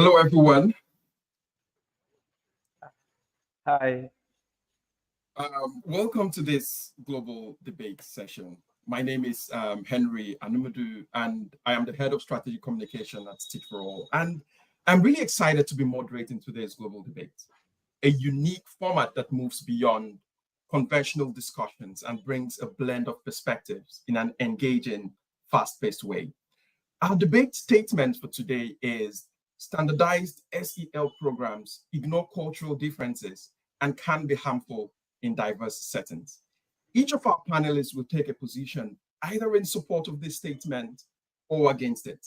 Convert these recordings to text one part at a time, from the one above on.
Hello, everyone. Hi. Welcome to this global debate session. My name is Henry Anumudu, and I am the head of strategic communication at Teach for All. And I'm really excited to be moderating today's global debate, a unique format that moves beyond conventional discussions and brings a blend of perspectives in an engaging, fast-paced way. Our debate statement for today is standardized SEL programs ignore cultural differences and can be harmful in diverse settings. Each of our panelists will take a position either in support of this statement or against it.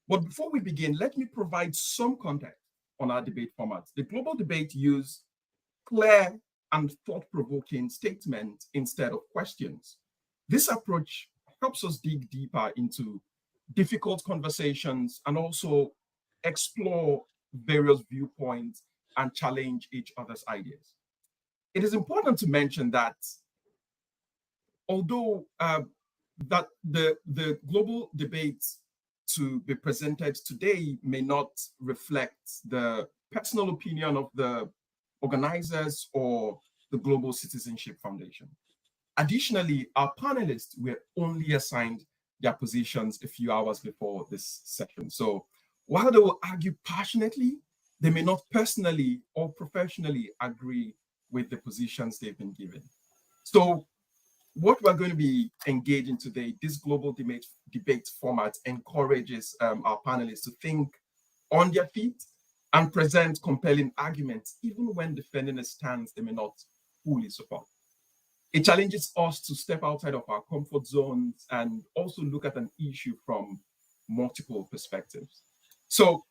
But before we begin, let me provide some context on our debate format. The global debate uses clear and thought-provoking statements instead of questions. This approach helps us dig deeper into difficult conversations and also explore various viewpoints and challenge each other's ideas. It is important to mention that although that the global debate to be presented today may not reflect the personal opinion of the organizers or the Global Citizenship Foundation. Additionally, our panelists were only assigned their positions a few hours before this session. So while they will argue passionately, they may not personally or professionally agree with the positions they've been given. So what we're going to be engaging today, this global debate format encourages our panelists to think on their feet and present compelling arguments, even when defending a stance they may not fully support. It challenges us to step outside of our comfort zones and also look at an issue from multiple perspectives. So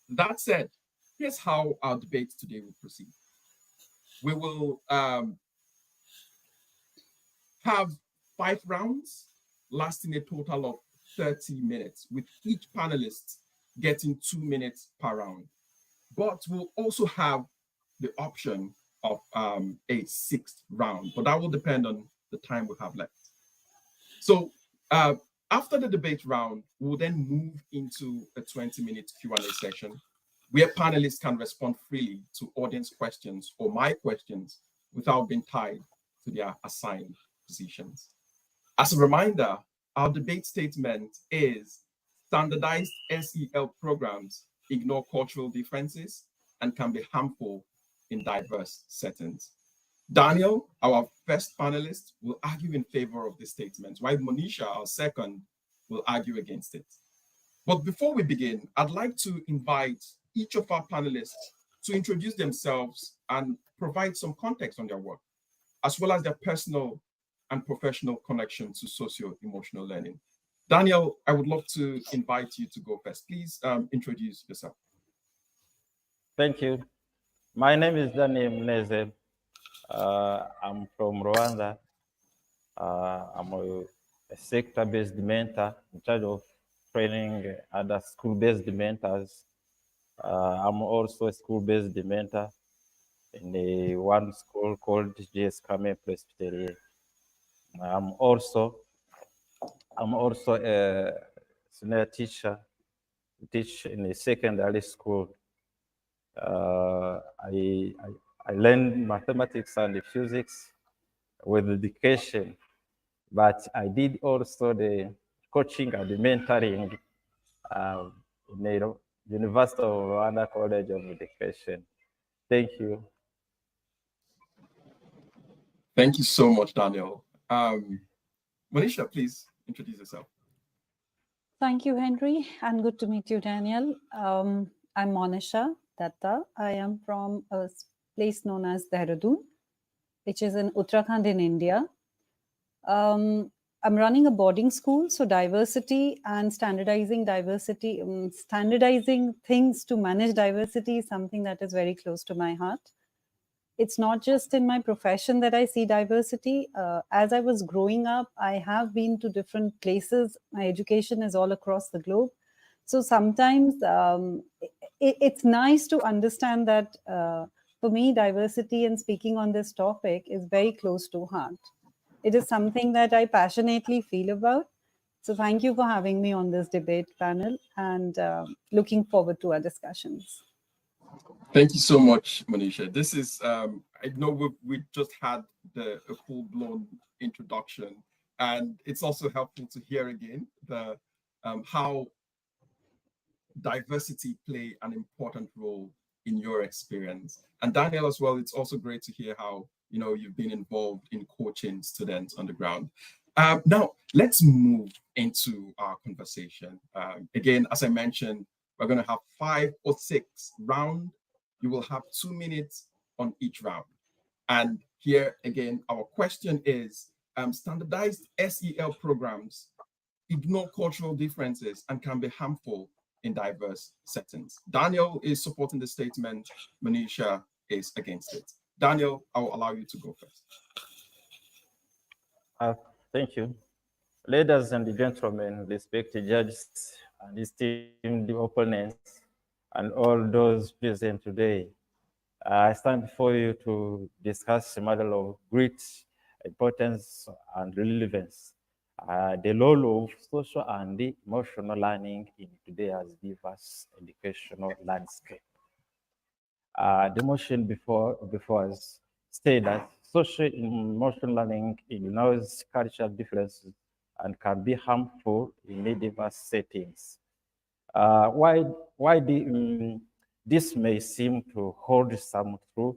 that said, here's how our debate today will proceed. We will have 5 rounds lasting a total of 30 minutes, with each panelist getting 2 minutes per round. But we'll also have the option of a 6th round, but that will depend on the time we have left. So after the debate round, we'll then move into a 20-minute Q&A session where panelists can respond freely to audience questions or my questions without being tied to their assigned positions. As a reminder, our debate statement is standardized SEL programs ignore cultural differences and can be harmful in diverse settings. Daniel, our first panelist, will argue in favor of this statement, while Monisha, our second, will argue against it. But before we begin, I'd like to invite each of our panelists to introduce themselves and provide some context on their work, as well as their personal and professional connection to socio-emotional learning. Daniel, I would love to invite you to go first. Please introduce yourself. Thank you. My name is Daniel Mneze. I'm from Rwanda. I'm a sector-based mentor in charge of training other school-based mentors. I'm also a school-based mentor in one school called GS Kame Presbyterian. I'm also a senior teacher, teach in a secondary school. I learned mathematics and physics with education, but I did also the coaching and the mentoring in the University of Rwanda College of Education. Thank you. Thank you so much, Daniel. Monisha, please introduce yourself. Thank you, Henry, and good to meet you, Daniel. I'm Monisha Datta. I am from a place known as Dehradun, which is in Uttarakhand in India. I'm running a boarding school, so diversity and standardizing things to manage diversity is something that is very close to my heart. It's not just in my profession that I see diversity. As I was growing up, I have been to different places. My education is all across the globe. So sometimes it's nice to understand that for me, diversity and speaking on this topic is very close to heart. It is something that I passionately feel about. So thank you for having me on this debate panel, and looking forward to our discussions. Thank you so much, Manisha. This is, I know we just had a full-blown introduction, and it's also helpful to hear again the how diversity play an important role in your experience. And Daniel as well, it's also great to hear how, you know, you've been involved in coaching students on the ground. Now, let's move into our conversation. Again, as I mentioned, we're going to have 5 or 6 rounds. You will have 2 minutes on each round. And here again, our question is, standardized SEL programs ignore cultural differences and can be harmful in diverse settings. Daniel is supporting the statement, Manisha is against it. Daniel, I will allow you to go first. Thank you. Ladies and gentlemen, respected judges and esteemed opponents, and all those present today, I stand before you to discuss a matter of great importance and relevance, the role of social and emotional learning in today's diverse educational landscape. The motion before us state that social emotional learning ignores cultural differences and can be harmful in diverse settings. Why this may seem to hold some truth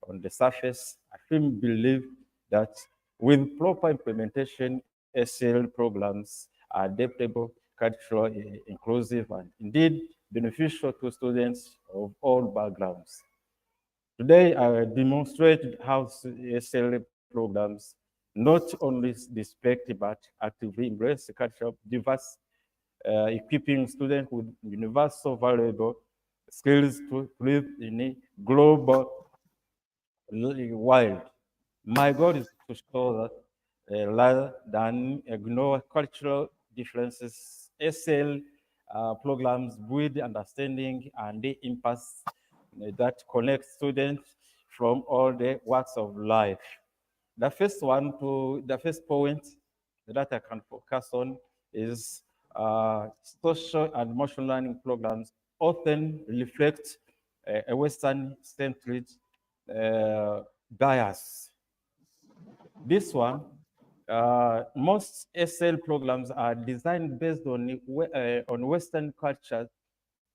on the surface, I firmly believe that with proper implementation, SEL programs are adaptable, cultural, inclusive, and indeed beneficial to students of all backgrounds. Today, I demonstrated how SEL programs not only respect but actively embrace the culture of diverse, equipping students with universal valuable skills to live in a global world. My goal is to show that rather than ignore cultural differences, SL programs build understanding and the impacts that connect students from all the walks of life. The first point that I can focus on is social and emotional learning programs often reflect a Western-centered bias. This one, most SL programs are designed based on Western culture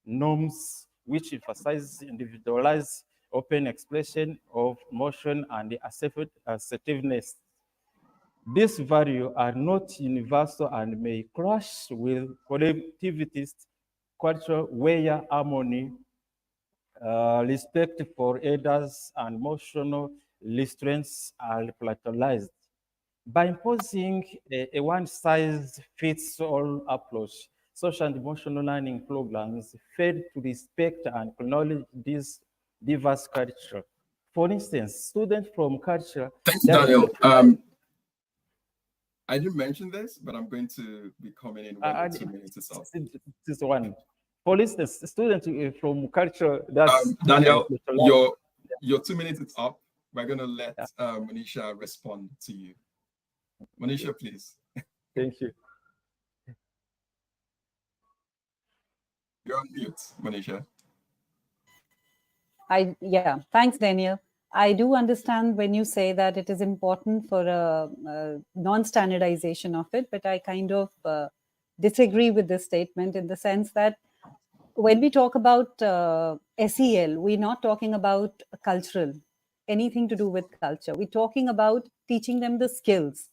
norms, which emphasize individualized open expression of emotion and assertiveness. These values are not universal and may clash with collectivist culture where harmony, respect for others, and emotional restraints are platonized. By imposing a one-size-fits-all approach, social and emotional learning programs fail to respect and acknowledge this diverse culture. For instance, students from culture Thank you, that Daniel. I didn't mention this, but I'm going to be coming in when the 2 minutes is up. this one. For instance, students from culture that's Daniel, your 2 minutes is up. We're going to let Manisha respond to you. Manisha, please. Thank you. You're on mute, Manisha. Thanks, Daniel. I do understand when you say that it is important for a non-standardization of it, but I kind of disagree with this statement in the sense that when we talk about SEL, we're not talking about cultural, anything to do with culture. We're talking about teaching them the skills,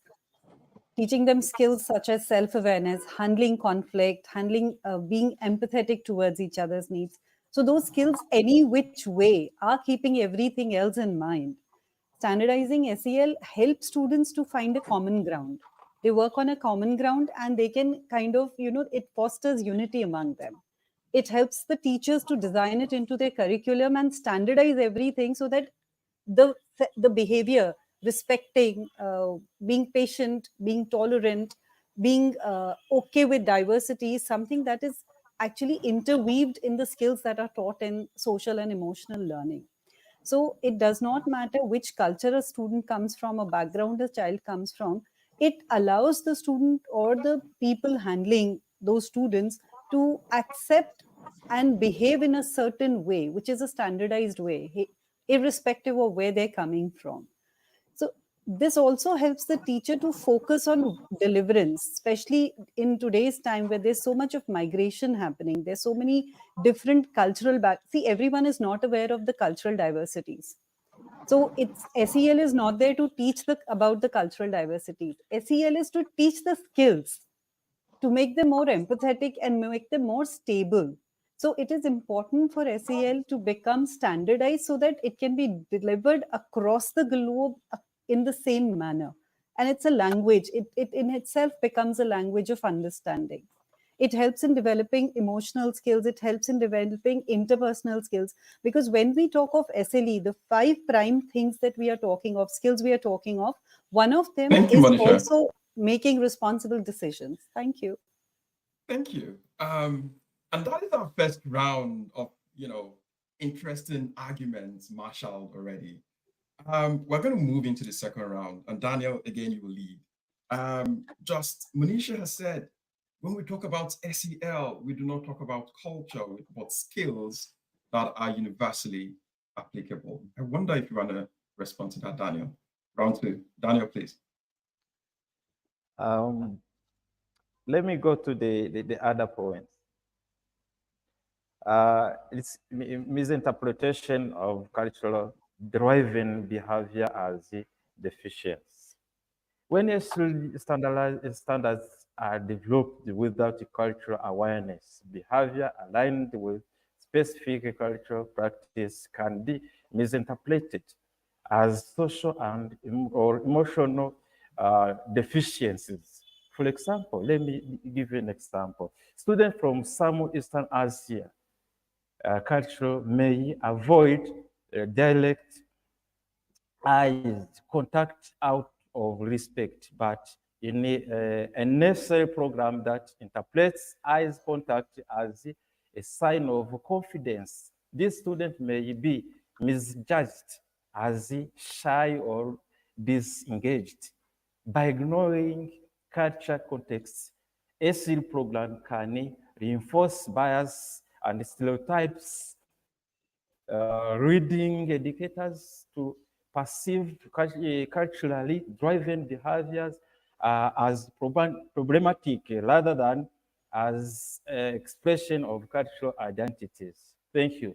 teaching them skills such as self-awareness, handling conflict, being empathetic towards each other's needs. So those skills, any which way, are keeping everything else in mind. Standardizing SEL helps students to find a common ground. They work on a common ground and they can kind of, it fosters unity among them. It helps the teachers to design it into their curriculum and standardize everything so that the the behavior, respecting, being patient, being tolerant, being okay with diversity is something that is actually interweaved in the skills that are taught in social and emotional learning. So it does not matter which culture a student comes from or background a child comes from. It allows the student or the people handling those students to accept and behave in a certain way, which is a standardized way, irrespective of where they're coming from. So this also helps the teacher to focus on deliverance, especially in today's time where there's so much of migration happening. There's so many different cultural see, everyone is not aware of the cultural diversities. So it's SEL is not there to teach about the cultural diversities. SEL is to teach the skills, to make them more empathetic and make them more stable. So it is important for SEL to become standardized so that it can be delivered across the globe in the same manner. And it's a language, it in itself becomes a language of understanding. It helps in developing emotional skills, it helps in developing interpersonal skills. Because when we talk of SLE, the 5 prime things that we are talking of, skills we are talking of, one of them Thank you, is Monisha. also making responsible decisions. Thank you. Thank you. And that is our first round of, interesting arguments marshaled already. We're going to move into the second round, and Daniel, again, you will lead. Just Manisha has said, when we talk about SEL, we do not talk about culture, we talk about skills that are universally applicable. I wonder if you want to respond to that, Daniel. Round 2. Daniel, please. Let me go to the other points. It's misinterpretation of cultural driven behavior as deficiency. When standards are developed without cultural awareness, behavior aligned with specific cultural practice can be misinterpreted as social and or emotional deficiencies. For example, let me give you an example. Students from some Eastern Asia culture may avoid direct eye contact out of respect, but in a necessary program that interprets eye contact as a sign of confidence, this student may be misjudged as shy or disengaged. By ignoring culture context, a SEL program can reinforce bias and stereotypes, reading indicators to perceive culturally driven behaviors as problematic rather than as expression of cultural identities. Thank you.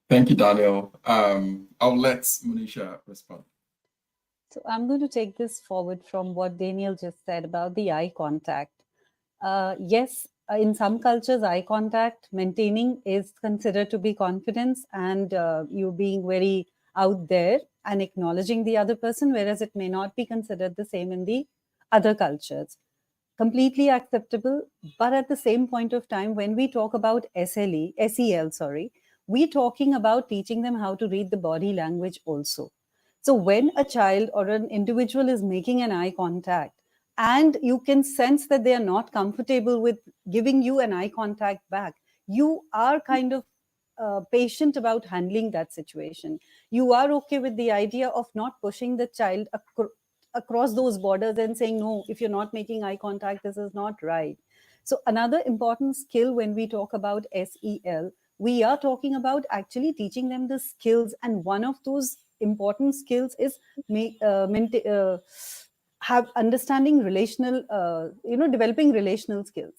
Thank you, Daniel. I'll let Manisha respond. So I'm going to take this forward from what Daniel just said about the eye contact. Yes, in some cultures, eye contact maintaining is considered to be confidence and you being very out there and acknowledging the other person, whereas it may not be considered the same in the other cultures. Completely acceptable, but at the same point of time, when we talk about SEL, sorry, we're talking about teaching them how to read the body language also. So when a child or an individual is making an eye contact and you can sense that they are not comfortable with giving you an eye contact back, you are kind of patient about handling that situation. You are okay with the idea of not pushing the child across those borders and saying, no, if you're not making eye contact, this is not right. So another important skill when we talk about SEL, we are talking about actually teaching them the skills. And one of those important skills is have understanding relational, developing relational skills.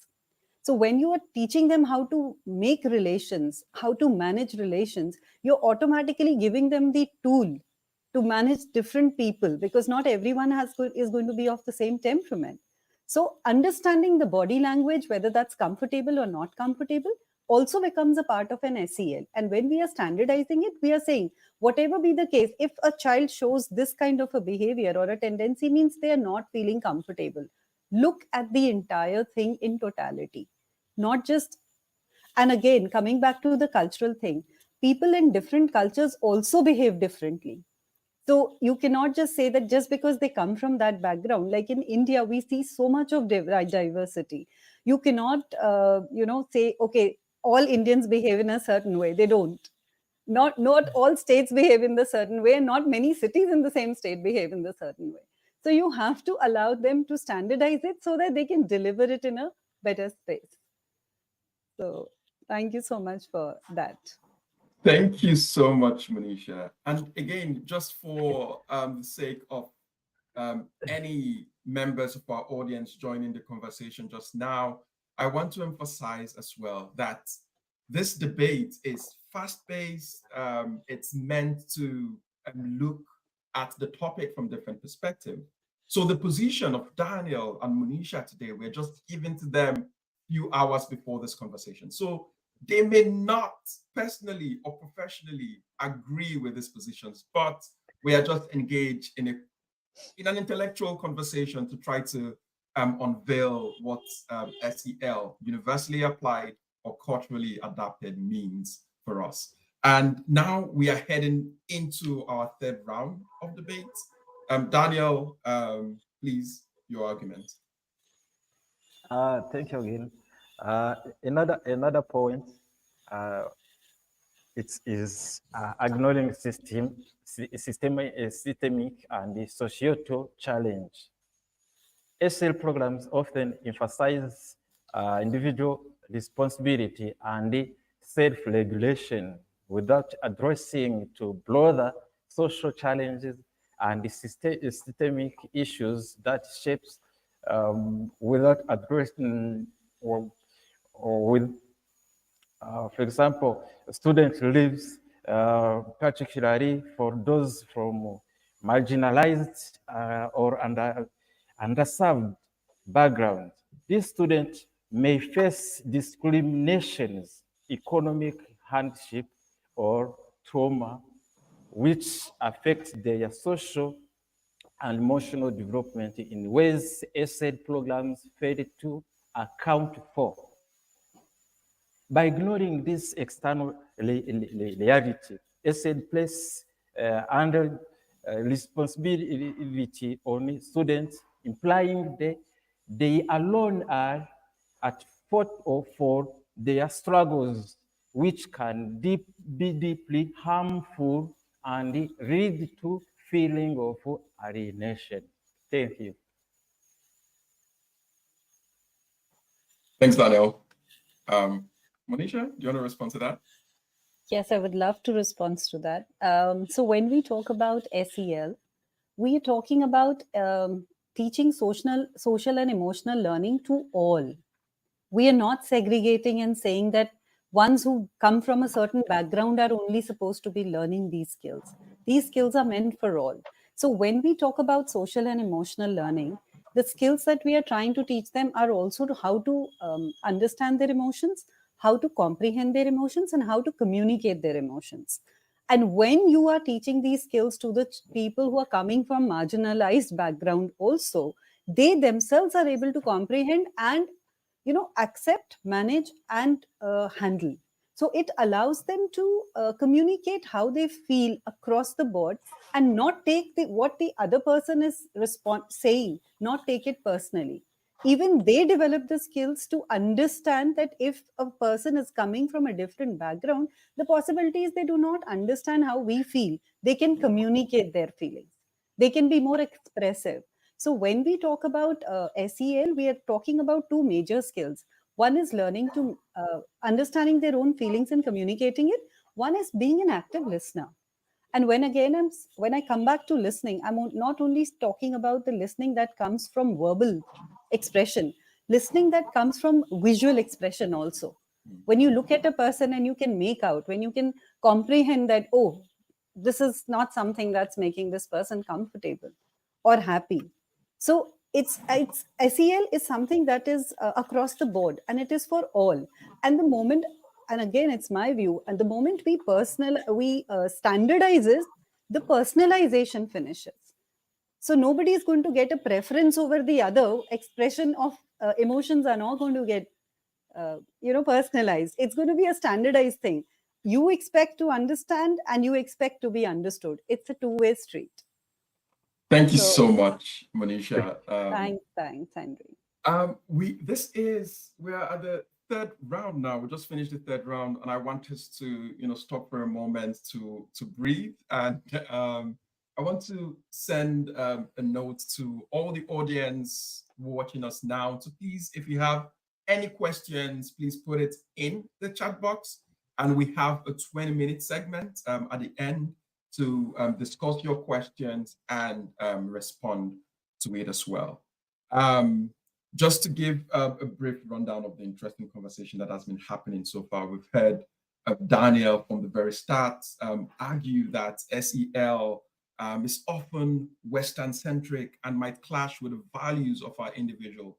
So when you are teaching them how to make relations, how to manage relations, you're automatically giving them the tool to manage different people, because not everyone is going to be of the same temperament. So understanding the body language, whether that's comfortable or not comfortable, also becomes a part of an SEL. And when we are standardizing it, we are saying, whatever be the case, if a child shows this kind of a behavior or a tendency, means they are not feeling comfortable. Look at the entire thing in totality, not just. And again, coming back to the cultural thing, people in different cultures also behave differently. So you cannot just say that just because they come from that background. Like in India, we see so much of diversity. You cannot, say, okay, all Indians behave in a certain way. They don't. not all states behave in the certain way, and not many cities in the same state behave in the certain way. So you have to allow them to standardize it so that they can deliver it in a better space. So thank you so much for that. Thank you so much, Manisha. And again, just for the sake of any members of our audience joining the conversation just now, I want to emphasize as well that this debate is fast-paced. It's meant to look at the topic from different perspectives. So the position of Daniel and Manisha today, we're just giving to them a few hours before this conversation. So they may not personally or professionally agree with these positions, but we are just engaged in an intellectual conversation to try to unveil what SEL, universally applied or culturally adapted, means for us. And now we are heading into our third round of debate. Daniel, please, your argument. Thank you again. Another point, it is acknowledging systemic and societal challenge. SEL programs often emphasize individual responsibility and self-regulation without addressing to broader social challenges and systemic issues that shapes without addressing or with, for example, student lives, particularly for those from marginalized or underserved backgrounds. These students may face discriminations, economic hardship, or trauma, which affect their social and emotional development in ways SEL programs fail to account for. By ignoring this external reality, SEL places under responsibility on students, implying they alone are at fault for their struggles, which can be deeply harmful and lead to feeling of alienation. Thank you. Thanks, Daniel. Monisha, do you want to respond to that? Yes, I would love to respond to that. So when we talk about SEL, we are talking about teaching social and emotional learning to all. We are not segregating and saying that ones who come from a certain background are only supposed to be learning these skills. These skills are meant for all. So when we talk about social and emotional learning, the skills that we are trying to teach them are also to how to understand their emotions, how to comprehend their emotions, and how to communicate their emotions. And when you are teaching these skills to the people who are coming from marginalized background also, they themselves are able to comprehend and accept, manage, and handle. So it allows them to communicate how they feel across the board, and not take what the other person is saying, not take it personally. Even they develop the skills to understand that if a person is coming from a different background, the possibility is they do not understand how we feel. They can communicate their feelings, they can be more expressive. So when we talk about SEL, we are talking about two major skills. One is learning to understanding their own feelings and communicating it. One is being an active listener. And when I come back to listening, I'm not only talking about the listening that comes from verbal expression, listening that comes from visual expression also. When you look at a person and you can make out, when you can comprehend that, oh, this is not something that's making this person comfortable or happy. So it's SEL is something that is across the board, and it is for all. And the moment, and again, it's my view, and the moment we standardizes, the personalization finishes. So nobody is going to get a preference over the other. Expression of emotions are not going to get personalized. It's going to be a standardized thing. You expect to understand and you expect to be understood. It's a two-way street. Thank you so much, Manisha. Thanks, Henry. We are at the third round now. We just finished the third round, and I want us to, stop for a moment to breathe. And I want to send a note to all the audience watching us now. So please, if you have any questions, please put it in the chat box. And we have a 20-minute segment at the end to discuss your questions and respond to it as well. Just to give a brief rundown of the interesting conversation that has been happening so far, we've heard Daniel from the very start argue that SEL is often Western-centric and might clash with the values of our individual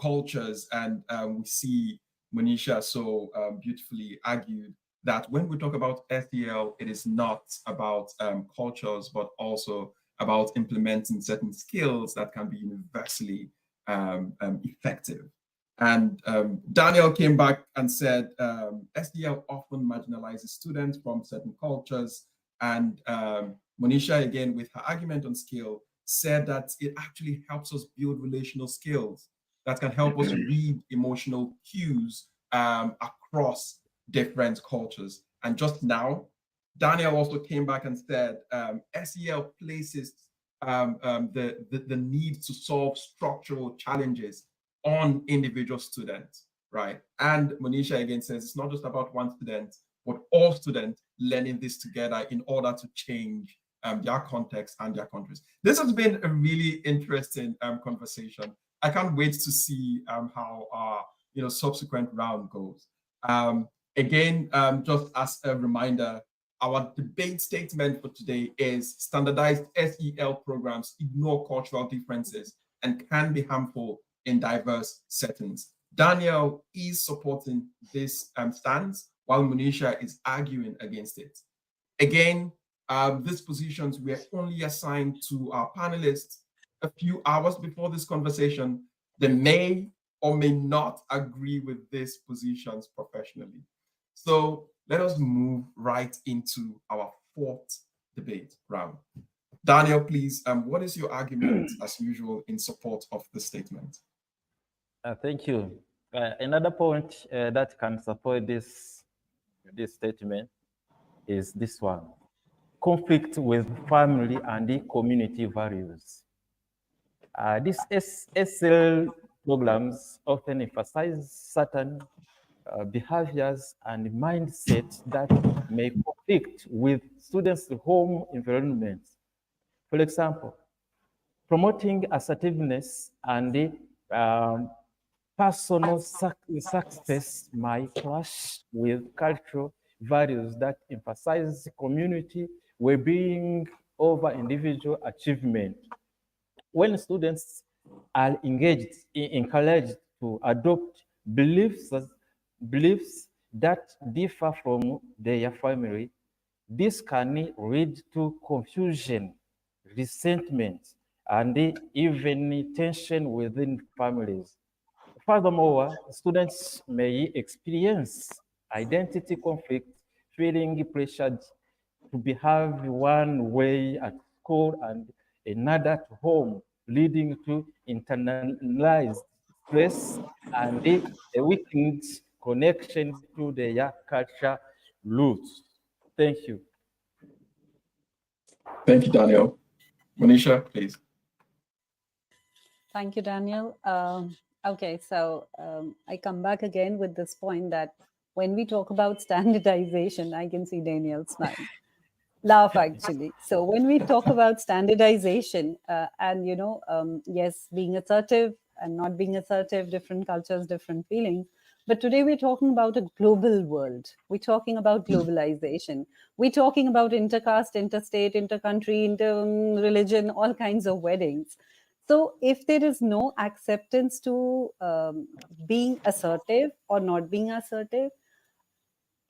cultures. And we see Monisha so beautifully argued that when we talk about SEL, it is not about cultures, but also about implementing certain skills that can be universally effective. And Daniel came back and said SEL often marginalizes students from certain cultures. And Monisha, again, with her argument on skill, said that it actually helps us build relational skills that can help us read emotional cues across different cultures. And just now, Daniel also came back and said SEL places the need to solve structural challenges on individual students, right? And Monisha again says it's not just about one student, but all students learning this together in order to change their context and their countries. This has been a really interesting conversation. I can't wait to see how our subsequent round goes. Again, just as a reminder, our debate statement for today is standardized SEL programs ignore cultural differences and can be harmful in diverse settings. Daniel is supporting this stance, while Monisha is arguing against it. Again, these positions were only assigned to our panelists a few hours before this conversation. They may or may not agree with these positions professionally. So let us move right into our fourth debate round. Daniel, please, what is your argument, as usual, in support of the statement? Thank you. Another point that can support this statement is this one: conflict with family and the community values. These SEL programs often emphasize certain behaviors and mindsets that may conflict with students' home environment. For example, promoting assertiveness and personal success might clash with cultural values that emphasize community well-being over individual achievement. When students are encouraged to adopt beliefs that differ from their family, this can lead to confusion, resentment, and even tension within families. Furthermore, students may experience identity conflict, feeling pressured to behave one way at school and another at home, leading to internalized stress and a weakened connection to their culture roots. Thank you. Thank you, Daniel. Monisha, please. Thank you, Daniel. Okay, so I come back again with this point that when we talk about standardization, I can see Daniel smile. Laugh, actually. So when we talk about standardization and, yes, being assertive and not being assertive, different cultures, different feelings. But today we're talking about a global world. We're talking about globalization. We're talking about intercaste, interstate, intercountry, inter-religion, all kinds of weddings. So if there is no acceptance to being assertive or not being assertive,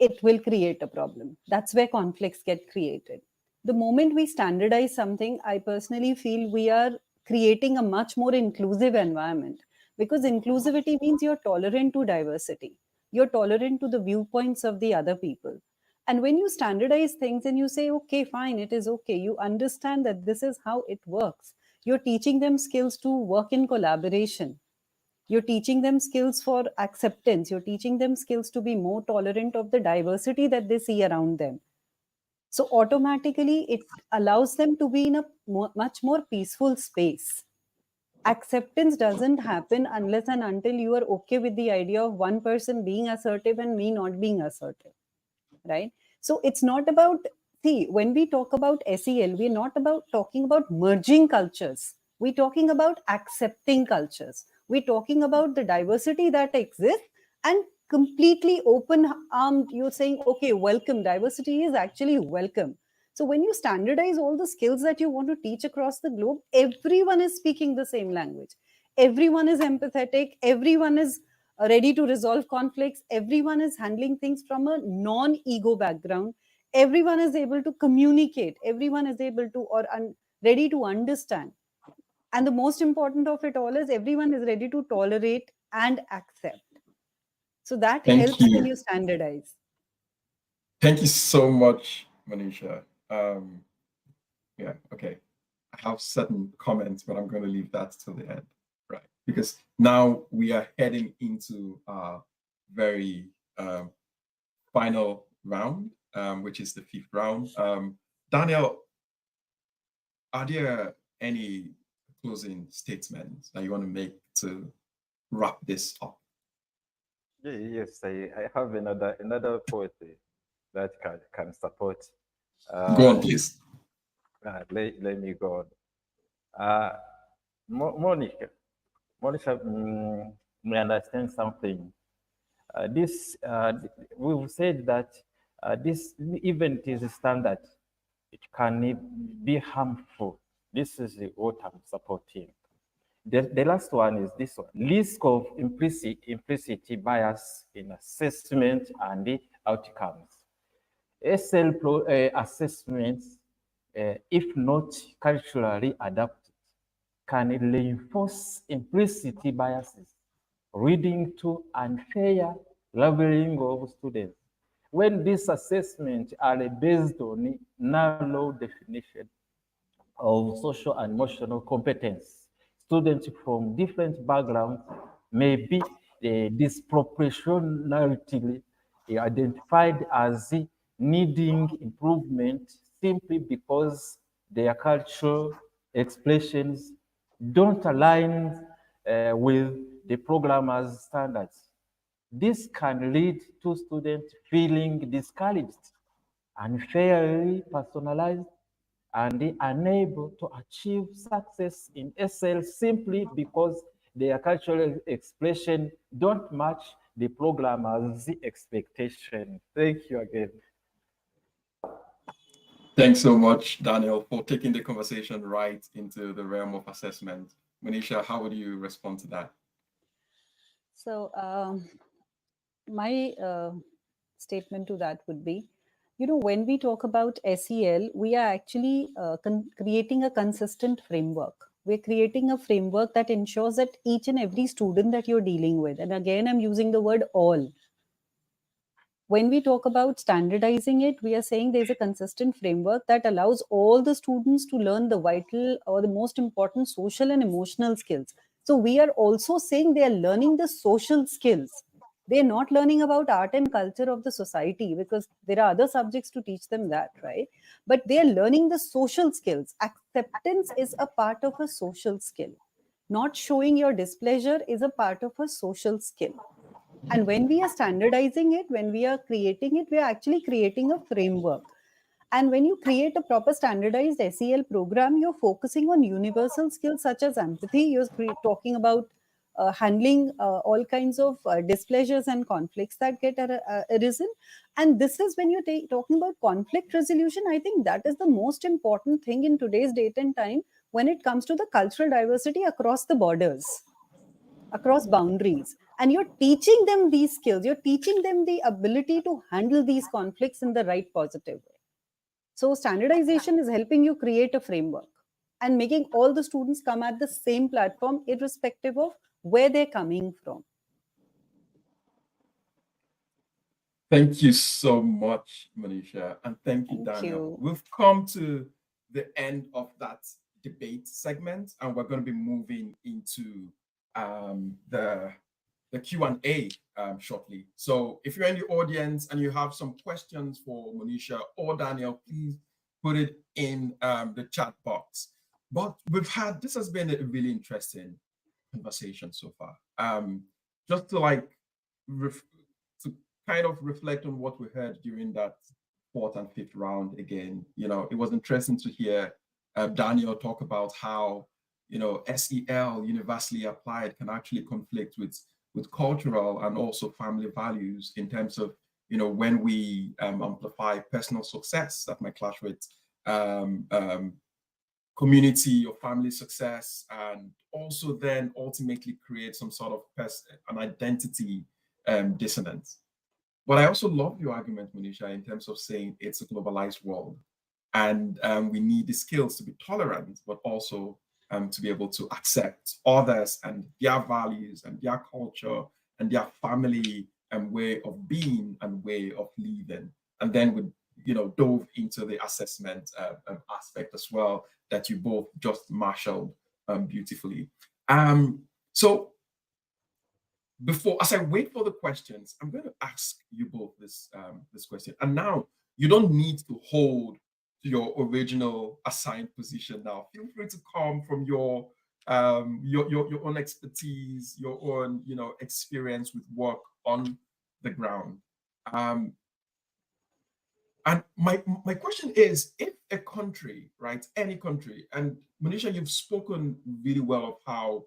it will create a problem. That's where conflicts get created. The moment we standardize something, I personally feel we are creating a much more inclusive environment, because inclusivity means you're tolerant to diversity. You're tolerant to the viewpoints of the other people. And when you standardize things and you say, okay, fine, it is okay, you understand that this is how it works. You're teaching them skills to work in collaboration. You're teaching them skills for acceptance. You're teaching them skills to be more tolerant of the diversity that they see around them. So automatically, it allows them to be in a much more peaceful space. Acceptance doesn't happen unless and until you are okay with the idea of one person being assertive and me not being assertive, right? So it's not about, see, when we talk about SEL, we're not about talking about merging cultures. We're talking about accepting cultures. We're talking about the diversity that exists and completely open armed. You're saying, okay, welcome. Diversity is actually welcome. So when you standardize all the skills that you want to teach across the globe, everyone is speaking the same language. Everyone is empathetic. Everyone is ready to resolve conflicts. Everyone is handling things from a non-ego background. Everyone is able to communicate. Everyone is able to or ready to understand. And the most important of it all is everyone is ready to tolerate and accept. So that Thank helps when you. you standardize. Thank you so much, Manisha. Yeah, okay. I have certain comments, but I'm going to leave that till the end, right? Because now we are heading into our very final round, which is the fifth round. Daniel, are there any closing statements that you want to make to wrap this up? Yes, I have another point that can support. Go on, please. Let me go on. Uh, Monica, may understand something. We've said that this event is a standard. It can be harmful. This is what I'm supporting. The last one is this one: risk of implicit bias in assessment and the outcomes. SL assessments, if not culturally adapted, can reinforce implicit biases, leading to unfair labeling of students. When these assessments are based on narrow definition of social and emotional competence, students from different backgrounds may be disproportionately identified as needing improvement simply because their cultural expressions don't align with the programmer's standards. This can lead to students feeling discouraged, unfairly personalized, and unable to achieve success in SL simply because their cultural expression don't match the programmer's expectation. Thank you again. Thanks so much, Daniel, for taking the conversation right into the realm of assessment. Manisha, how would you respond to that? So my statement to that would be, when we talk about SEL, we are actually creating a consistent framework. We're creating a framework that ensures that each and every student that you're dealing with, and again, I'm using the word all. When we talk about standardizing it, we are saying there's a consistent framework that allows all the students to learn the vital or the most important social and emotional skills. So we are also saying they are learning the social skills. They're not learning about art and culture of the society because there are other subjects to teach them that, right? But they're learning the social skills. Acceptance is a part of a social skill. Not showing your displeasure is a part of a social skill. And when we are standardizing it, when we are creating it, we are actually creating a framework. And when you create a proper standardized SEL program, you're focusing on universal skills such as empathy. You're talking about handling all kinds of displeasures and conflicts that get arisen. And this is when you're talking about conflict resolution. I think that is the most important thing in today's date and time when it comes to the cultural diversity across the borders, across boundaries. And you're teaching them these skills, you're teaching them the ability to handle these conflicts in the right positive way. So standardization is helping you create a framework and making all the students come at the same platform irrespective of where they're coming from. Thank you so much, Manisha, and thank you, Thank Daniel. you. We've come to the end of that debate segment, and we're going to be moving into the Q&A shortly. So if you're in the audience and you have some questions for Monisha or Daniel, please put it in the chat box. But this has been a really interesting conversation so far. Just to to kind of reflect on what we heard during that fourth and fifth round again, it was interesting to hear Daniel talk about how, SEL, universally applied, can actually conflict with cultural and also family values in terms of, when we amplify personal success, that might clash with community or family success, and also then ultimately create some sort of an identity dissonance. But I also love your argument, Monisha, in terms of saying it's a globalized world, and we need the skills to be tolerant, but also to be able to accept others and their values and their culture and their family and way of being and way of living. And then we, dove into the assessment aspect as well that you both just marshaled beautifully. So as I wait for the questions, I'm going to ask you both this question. And now you don't need to hold to your original assigned position now. Feel free to come from your own expertise, your own experience with work on the ground. And my question is, if a country, right, any country, and Monisha, you've spoken really well of how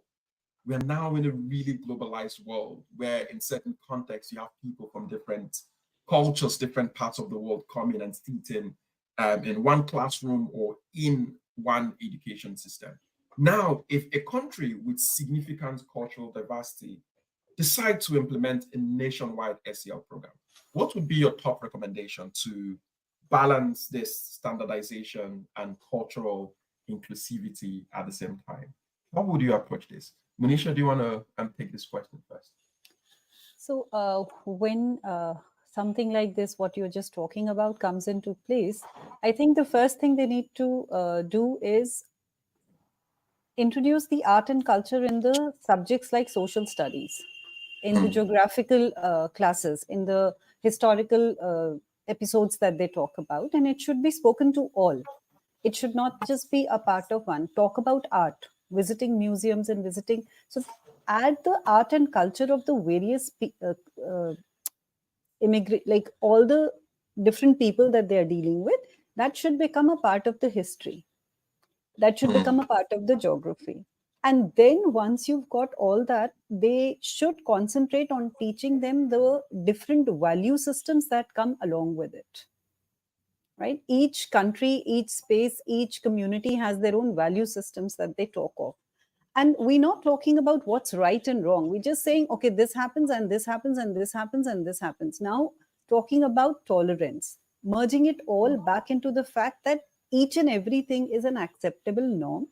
we are now in a really globalized world where in certain contexts you have people from different cultures, different parts of the world coming and sitting in one classroom or in one education system. Now, if a country with significant cultural diversity decide to implement a nationwide SEL program, what would be your top recommendation to balance this standardization and cultural inclusivity at the same time? How would you approach this? Monisha, do you want to take this question first? So when something like this, what you're just talking about, comes into place, I think the first thing they need to do is introduce the art and culture in the subjects like social studies, in the geographical classes, in the historical episodes that they talk about, and it should be spoken to all. It should not just be a part of one. Talk about art, visiting museums and visiting. So add the art and culture of the various immigrant, like all the different people that they are dealing with. That should become a part of the history. That should become a part of the geography. And then once you've got all that, they should concentrate on teaching them the different value systems that come along with it. Right? Each country, each space, each community has their own value systems that they talk of. And we're not talking about what's right and wrong. We're just saying, okay, this happens and this happens and this happens and this happens. Now, talking about tolerance, merging it all back into the fact that each and everything is an acceptable norm.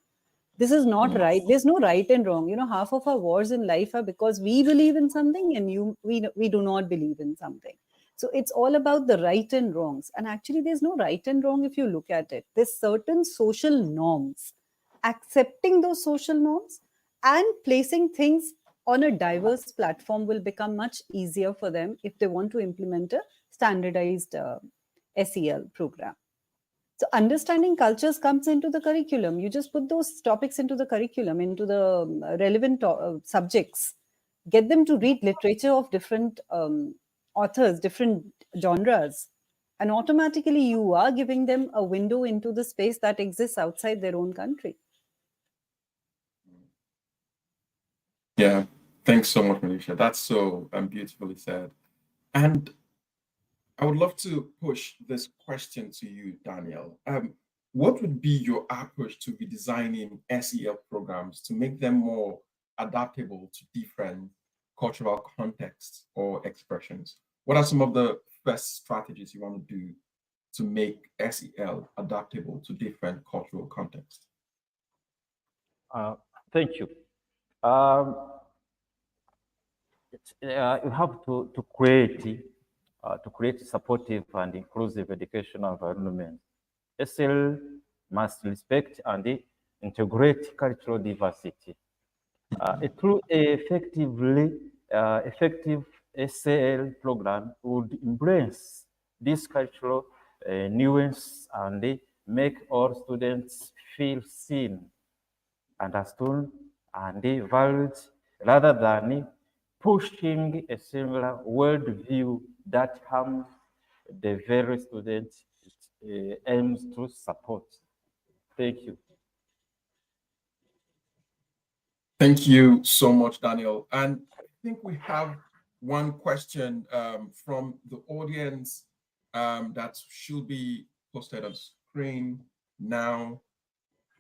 This is not right. There's no right and wrong. Half of our wars in life are because we believe in something and we do not believe in something. So it's all about the right and wrongs. And actually, there's no right and wrong if you look at it. There's certain social norms. Accepting those social norms and placing things on a diverse platform will become much easier for them if they want to implement a standardized SEL program. So understanding cultures comes into the curriculum. You just put those topics into the curriculum, into the relevant subjects. Get them to read literature of different authors, different genres. And automatically you are giving them a window into the space that exists outside their own country. Yeah, thanks so much, Manisha. That's so beautifully said. And I would love to push this question to you, Daniel. What would be your approach to redesigning SEL programs to make them more adaptable to different cultural contexts or expressions? What are some of the best strategies you want to do to make SEL adaptable to different cultural contexts? Thank you. You have to create supportive and inclusive educational environment. SEL must respect and integrate cultural diversity. A true effective SEL program would embrace this cultural nuance and make all students feel seen, understood, and valued rather than pushing a similar worldview that harms the very students it aims to support. Thank you. Thank you so much, Daniel. And I think we have one question from the audience that should be posted on screen now.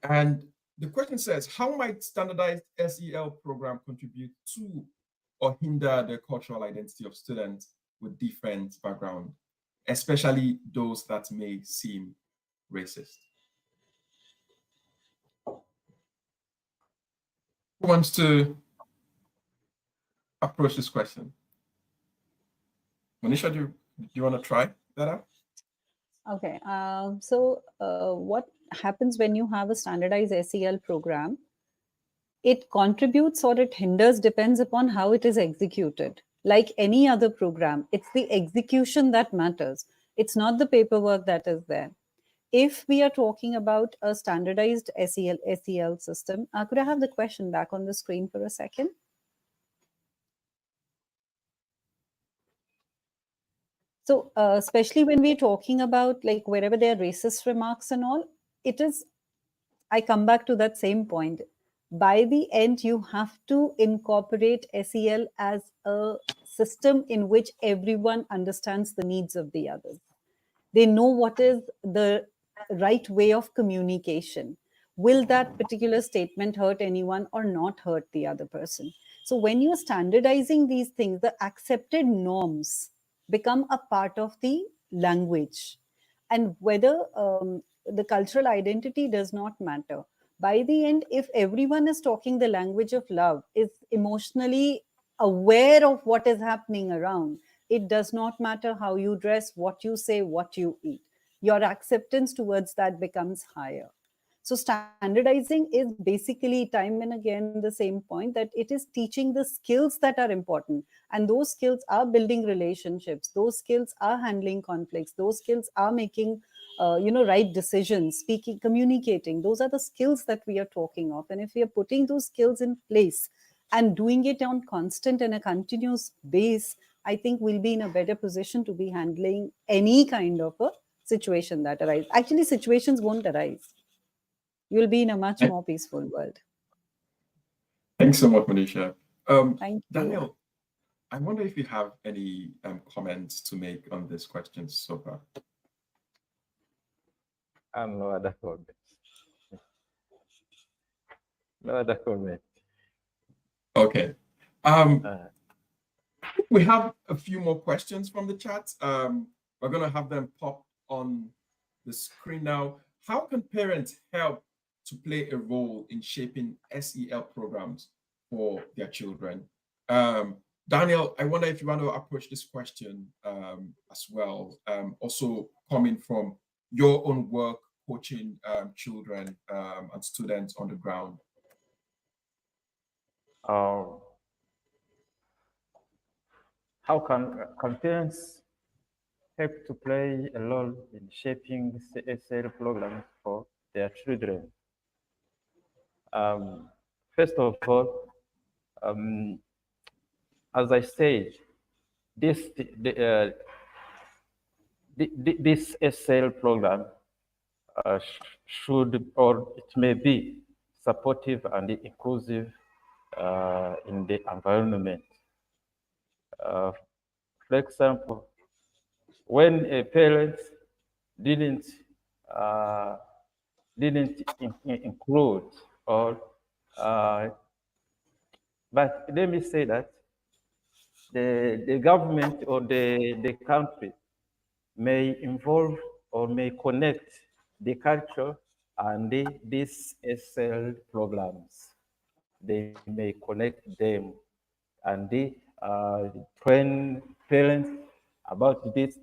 And the question says, how might standardized SEL program contribute to or hinder the cultural identity of students with different background, especially those that may seem racist? Who wants to approach this question? Manisha, do you want to try that out? Okay. What happens when you have a standardized SEL program? It contributes or it hinders depends upon how it is executed. Like any other program, it's the execution that matters. It's not the paperwork that is there. If we are talking about a standardized SEL system, could I have the question back on the screen for a second? So, especially when we're talking about like wherever there are racist remarks and all, it is, I come back to that same point. By the end, you have to incorporate SEL as a system in which everyone understands the needs of the others. They know what is the right way of communication. Will that particular statement hurt anyone or not hurt the other person? So when you're standardizing these things, the accepted norms become a part of the language. And whether the cultural identity does not matter. By the end, if everyone is talking the language of love, is emotionally aware of what is happening around, it does not matter how you dress, what you say, what you eat. Your acceptance towards that becomes higher. So standardizing is basically time and again the same point, that it is teaching the skills that are important. And those skills are building relationships. Those skills are handling conflicts. Those skills are making right decisions, speaking, communicating. Those are the skills that we are talking of. And if we are putting those skills in place and doing it on constant and a continuous base, I think we'll be in a better position to be handling any kind of a situation that arises. Actually, situations won't arise. You'll be in a much more peaceful world. Thanks so much, Manisha. Thank you. Daniel, I wonder if you have any comments to make on this question so far. No other comment. No other comment. Okay. We have a few more questions from the chat. We're going to have them pop on the screen now. How can parents help to play a role in shaping SEL programs for their children? Daniel, I wonder if you want to approach this question as well, also coming from your own work coaching children and students on the ground. How can parents help to play a role in shaping SEL programs for their children? First of all, as I said, this SEL program should, or it may be, supportive and inclusive in the environment. For example, when a parent didn't include or but let me say that the government or the country may involve or may connect the culture and these SL programs. They may connect them and they train parents about this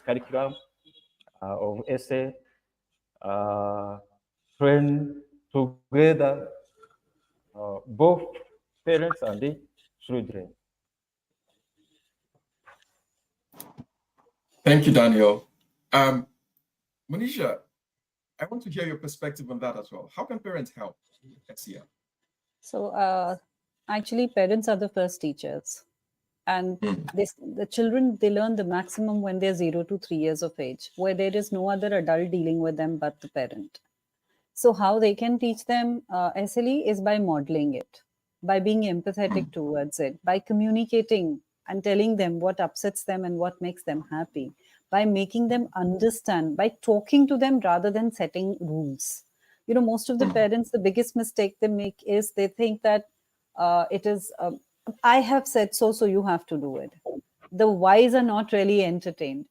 curriculum of SL, train together both parents and the children. Thank you, Daniel. Monisha, I want to hear your perspective on that as well. How can parents help SEL? So actually, parents are the first teachers, and the children, they learn the maximum when they're 0 to 3 years of age, where there is no other adult dealing with them but the parent. So how they can teach them SLE is by modeling it, by being empathetic towards it, by communicating and telling them what upsets them and what makes them happy, by making them understand, by talking to them rather than setting rules. You know, most of the parents, the biggest mistake they make is they think that it is, I have said so, so you have to do it. The whys are not really entertained.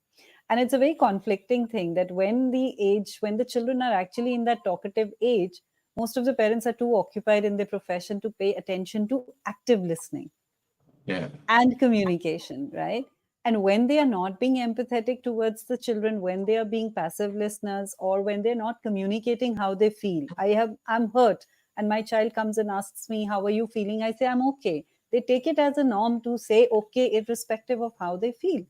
And it's a very conflicting thing that when the children are actually in that talkative age, most of the parents are too occupied in their profession to pay attention to active listening Yeah. and communication, right? And when they are not being empathetic towards the children, when they are being passive listeners, or when they're not communicating how they feel, I'm hurt, and my child comes and asks me, how are you feeling? I say, I'm okay. They take it as a norm to say okay, irrespective of how they feel.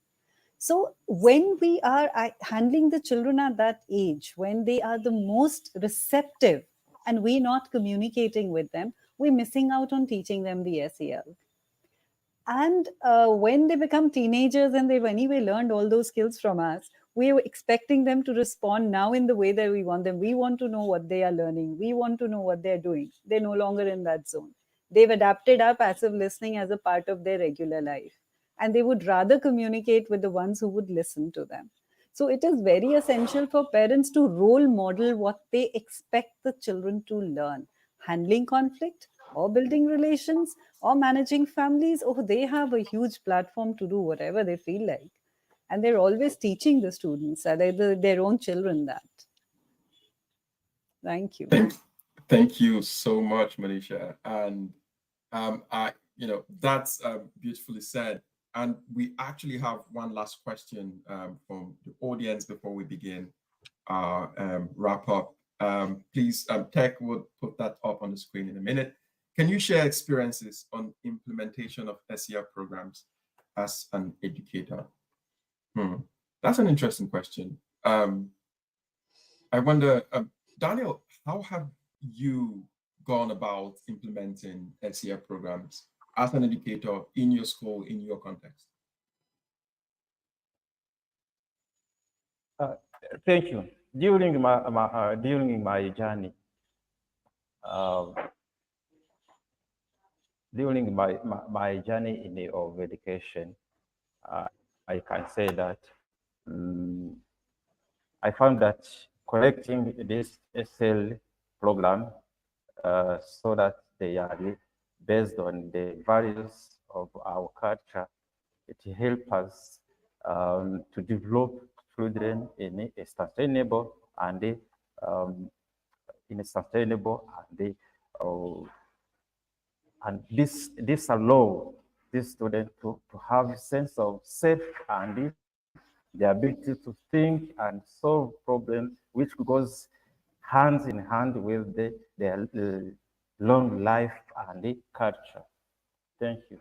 So when we are handling the children at that age, when they are the most receptive, and we're not communicating with them, we're missing out on teaching them the SEL. And when they become teenagers and they've anyway learned all those skills from us, we're expecting them to respond now in the way that we want them. We want to know what they are learning. We want to know what they're doing. They're no longer in that zone. They've adapted our passive listening as a part of their regular life. And they would rather communicate with the ones who would listen to them. So it is very essential for parents to role model what they expect the children to learn. Handling conflict, or building relations, or managing families. Oh, they have a huge platform to do whatever they feel like. And they're always teaching the students, their own children, that. Thank you. Thank you so much, Manisha. And that's beautifully said. And we actually have one last question from the audience before we begin our wrap up. Please, Tech will put that up on the screen in a minute. Can you share experiences on implementation of SEL programs as an educator? That's an interesting question. I wonder, Daniel, how have you gone about implementing SEL programs as an educator in your school, in your context? Thank you. During my journey, during my journey in the of education, I can say that I found that collecting this SL program so that they are based on the values of our culture, it helps us to develop children in a sustainable and and this allow this student to have a sense of self and the ability to think and solve problems, which goes hand in hand with their long life and the culture. Thank you.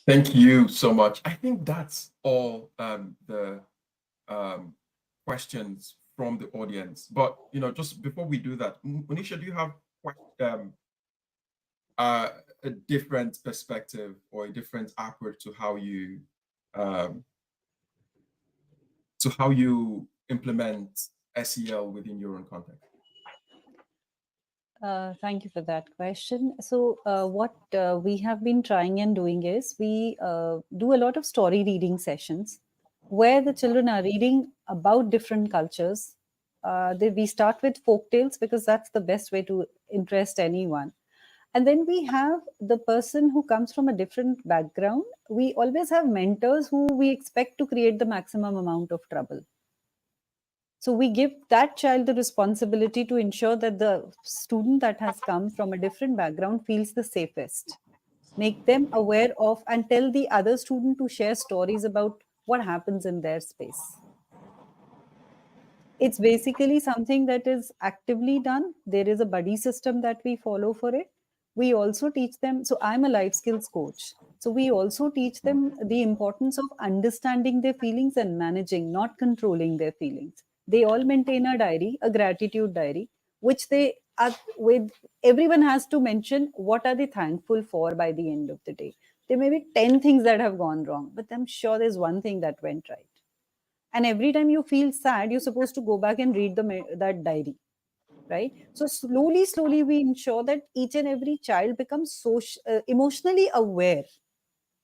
Thank you so much. I think that's all the questions from the audience. But just before we do that, Monisha, do you have a different perspective or a different approach to how you implement SEL within your own context? Thank you for that question. So, what we have been trying and doing is we do a lot of story reading sessions where the children are reading about different cultures. We start with folk tales because that's the best way to interest anyone. And then we have the person who comes from a different background. We always have mentors who we expect to create the maximum amount of trouble. So we give that child the responsibility to ensure that the student that has come from a different background feels the safest. Make them aware of and tell the other student to share stories about what happens in their space. It's basically something that is actively done. There is a buddy system that we follow for it. We also teach them. So I'm a life skills coach. So we also teach them the importance of understanding their feelings and managing, not controlling their feelings. They all maintain a diary, a gratitude diary, which they are with. Everyone has to mention what are they thankful for by the end of the day. There may be 10 things that have gone wrong, but I'm sure there's one thing that went right. And every time you feel sad, you're supposed to go back and read that diary, right? So slowly we ensure that each and every child becomes emotionally aware.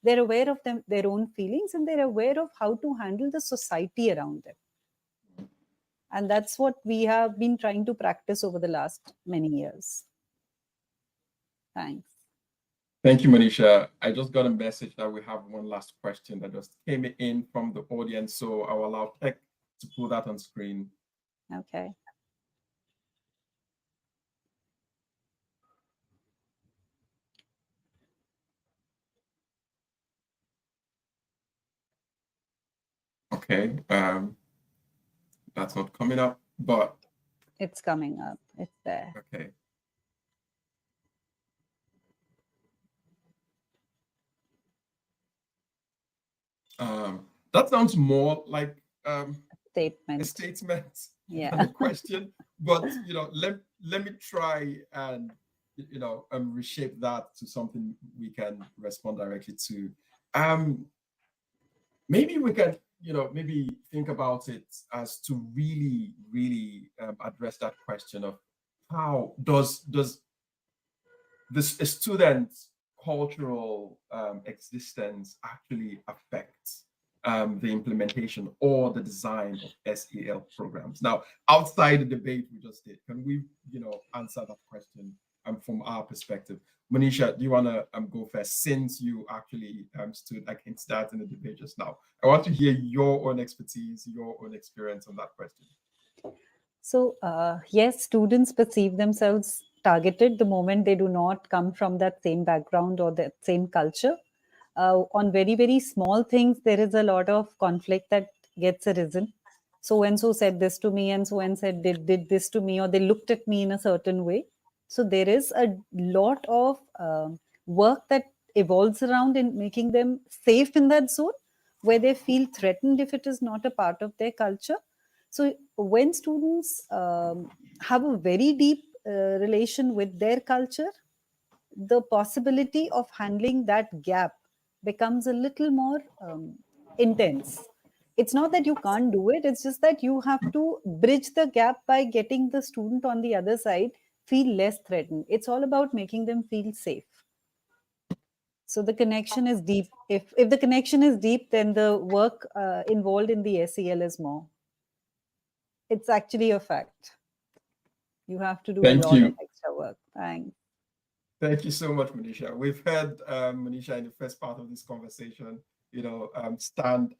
They're aware of their own feelings, and they're aware of how to handle the society around them. And that's what we have been trying to practice over the last many years. Thanks. Thank you, Manisha. I just got a message that we have one last question that just came in from the audience. So I'll allow Tech to put that on screen. Okay. Okay. That's not coming up, but It's coming up. It's there. okay. That sounds more like Statement. a statement Yeah. than a question. But let me try and reshape that to something we can respond directly to. Maybe we can maybe think about it as to really address that question of how does this a student's cultural existence actually affect the implementation or the design of SEL programs. Now, outside the debate we just did, can we, answer that question from our perspective? Manisha, do you want to go first, since you actually stood against that in the debate just now? I want to hear your own expertise, your own experience on that question. So, yes, students perceive themselves targeted the moment they do not come from that same background or that same culture. On very, very small things, there is a lot of conflict that gets arisen. So and so said this to me, and so and said did this to me, or they looked at me in a certain way. So there is a lot of work that evolves around in making them safe in that zone where they feel threatened if it is not a part of their culture. So when students have a very deep relation with their culture, the possibility of handling that gap becomes a little more intense. It's not that you can't do it, it's just that you have to bridge the gap by getting the student on the other side feel less threatened. It's all about making them feel safe. So the connection is deep. If the connection is deep, then the work involved in the SEL is more. It's actually a fact. You have to do a Thank lot of you. extra work. Thanks. Thank you so much, Manisha. We've heard Manisha in the first part of this conversation,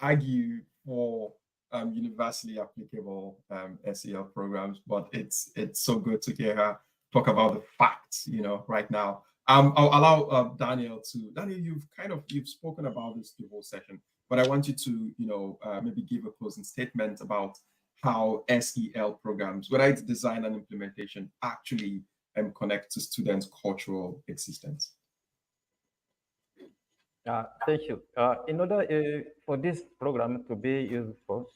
argue for universally applicable SEL programs, but it's so good to hear her talk about the facts, right now. I'll allow Daniel, you've spoken about this the whole session, but I want you to, maybe give a closing statement about how SEL programs, whether it's design and implementation, actually connect to students' cultural existence. Thank you. In order for this program to be useful,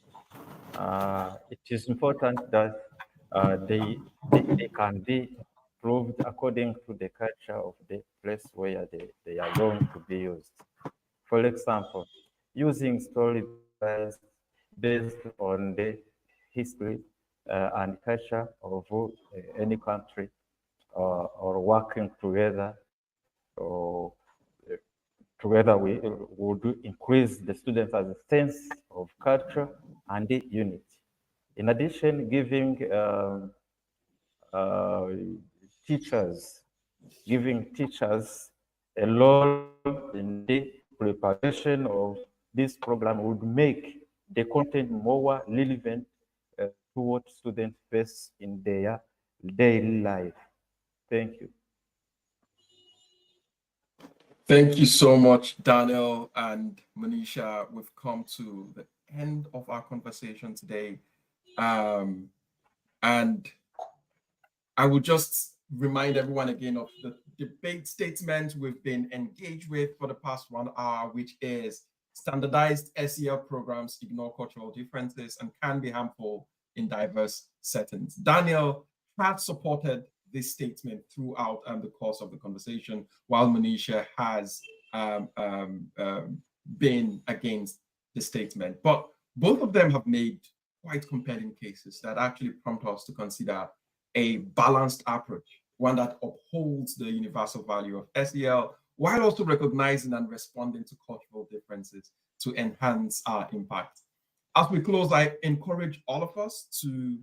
it is important that they can be proved according to the culture of the place where they are going to be used. For example, using story based on the history and culture of any country, or working together, or together we would increase the students' as a sense of culture and the unity. In addition, giving giving teachers a role in the preparation of this program would make the content more relevant to what students face in their daily life. Thank you. Thank you so much, Daniel and Manisha. We've come to the end of our conversation today. And I will just remind everyone again of the debate statement we've been engaged with for the past 1 hour, which is standardized SEL programs ignore cultural differences and can be harmful in diverse settings. Daniel had supported this statement throughout the course of the conversation, while Manisha has been against the statement. But both of them have made quite compelling cases that actually prompt us to consider a balanced approach, one that upholds the universal value of SEL while also recognizing and responding to cultural differences to enhance our impact. As we close, I encourage all of us to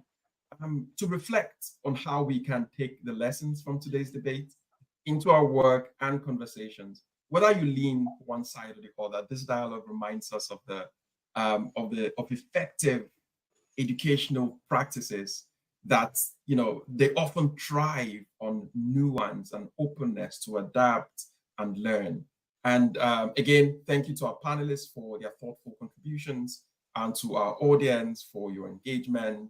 reflect on how we can take the lessons from today's debate into our work and conversations. Whether you lean one side or the other, this dialogue reminds us of effective educational practices that, you know, they often thrive on nuance and openness to adapt and learn. And again, thank you to our panelists for their thoughtful contributions and to our audience for your engagement.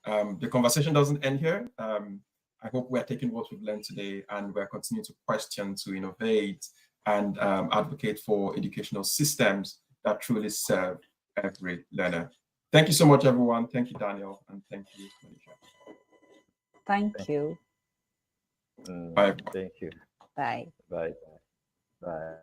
The conversation doesn't end here. I hope we're taking what we've learned today and we're continuing to question, to innovate, and advocate for educational systems that truly serve every learner. Thank you so much, everyone. Thank you, Daniel, and thank you, Manisha. Thank you. Bye. Thank you. Bye. Bye. Bye.